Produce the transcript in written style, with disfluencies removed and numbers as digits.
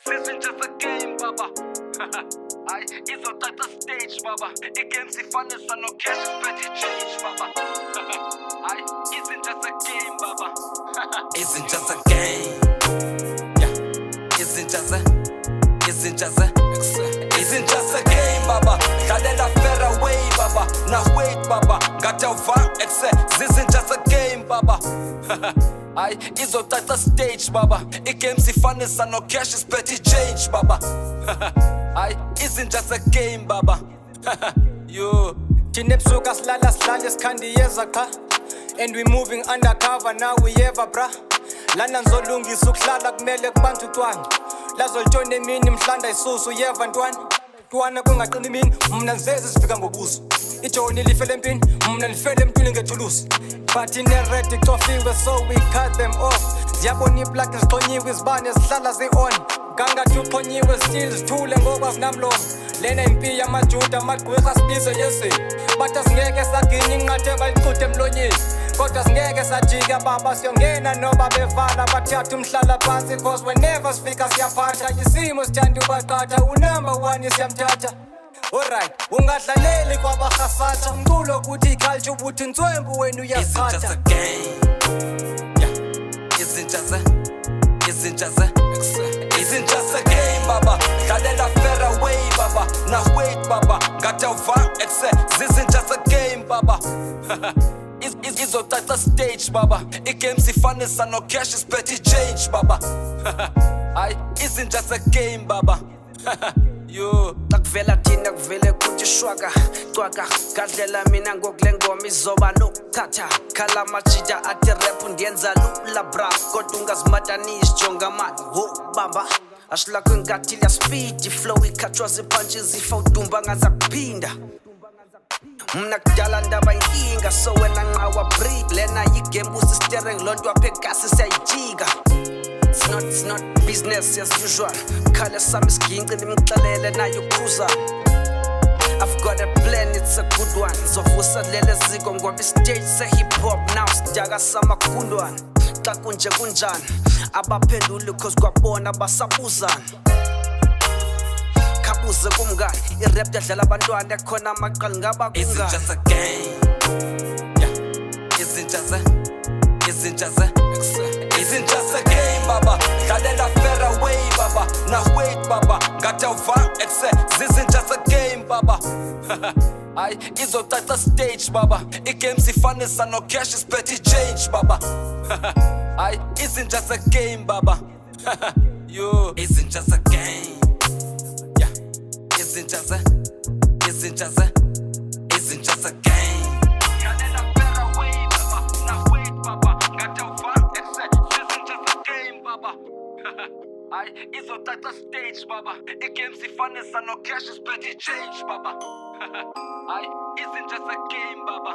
Izinja zegame baba. Ay, izothatha stage baba. Igame sifanisa no cash petty change baba. Ay, izinja zegame baba. Izinja zegame. Yeah. Izinja zegame baba. Dlalela fairway baba. Now wait baba. Ngathi awuva exe. Izinja zegame baba. Ay, izothatha stage baba. Igame sifanisa no cash is petty change baba. Ay, izinja zegame baba. Yo. Thina ebusuku silala sikhanda qha. And we moving undercover now we ever bra. Lana ngizolungisa ukuhlala kumele kubantu utwana. Lazolitshona emini mhlanda isusu yeva ntwana. Ntwana kungaqini imini mina ngizeze sifika ngobuso. Ijoni lifele empini mina lifele emntwini ngethulusi. But in the red tofiwe so we cut them off. Ziyabona iplug ziqonyiwe izibane zihlala zi-on. Ganga tuqonyiwe still zithule ngoba sinamlomo. Lena impi yamajuda amagqwirha sibize yesi. But asingeke saginya inqathe bayiquthe emlonyeni. Kodwa singeke sajika baba siyongena noba bevala bathatha umhlala phansi cause whenever sifika siyaphatha isimo sithanda ubaqatha unumber 1 siyamthatha. Alright, ungadlaleli kwabarhasatha umculo ukuthi iculture ubuthi inswembu wena uyasatha. Izinja zegame. Yeah. Izinja zegame baba. Dlalela fairway baba. Now wait baba. Ngathi awuva exe. Izinja zegame baba. Izothatha stage baba. Igame sifanisa no cash is petty change baba. Ay, izinja zegame baba. Yo. Takuvela thina kuvele kuthi shwaka cwaka gadlela mina ngokule ngoma izoba nokuthatha khala machida athi rap ndiyenza lula bra kodwa ungazimatanisi jonga mani ho bamba ashilakho ngathi ya speed flow ikhathwa zipunches ifa udumba ngaza kuphinda mna kudala ndaba inkinga so wena nqawa break lena igame kusi steering lonto aphekasi siyayijika. It's not business as usual. Khala sami siginqi nimxelele nayo cruiser. I've got a plan, it's a good one. Zovusa lele ziko ngoba stage se hip hop now sidaka samakundwana. Xa kunje kunjani abaphenduli cause kwabona basabuzana. Khabuze kumngani irap yadlala abantwana khona amaqali ngaba kungani. Izinja zegame. Yeah. Izinja zegame baba. Dlalela fairway baba. Now wait baba. Ngathi awuva exe. Izinja zegame baba. Ay, izothatha stage baba. Igame sifanisa no cash is petty change baba. Ay, izinja zegame baba. Yo. Izinja zegame. Yeah. Izinja zegame. Ay, izothatha stage baba. Igame sifanisa no cash is petty change baba. Ay, izinja zegame baba.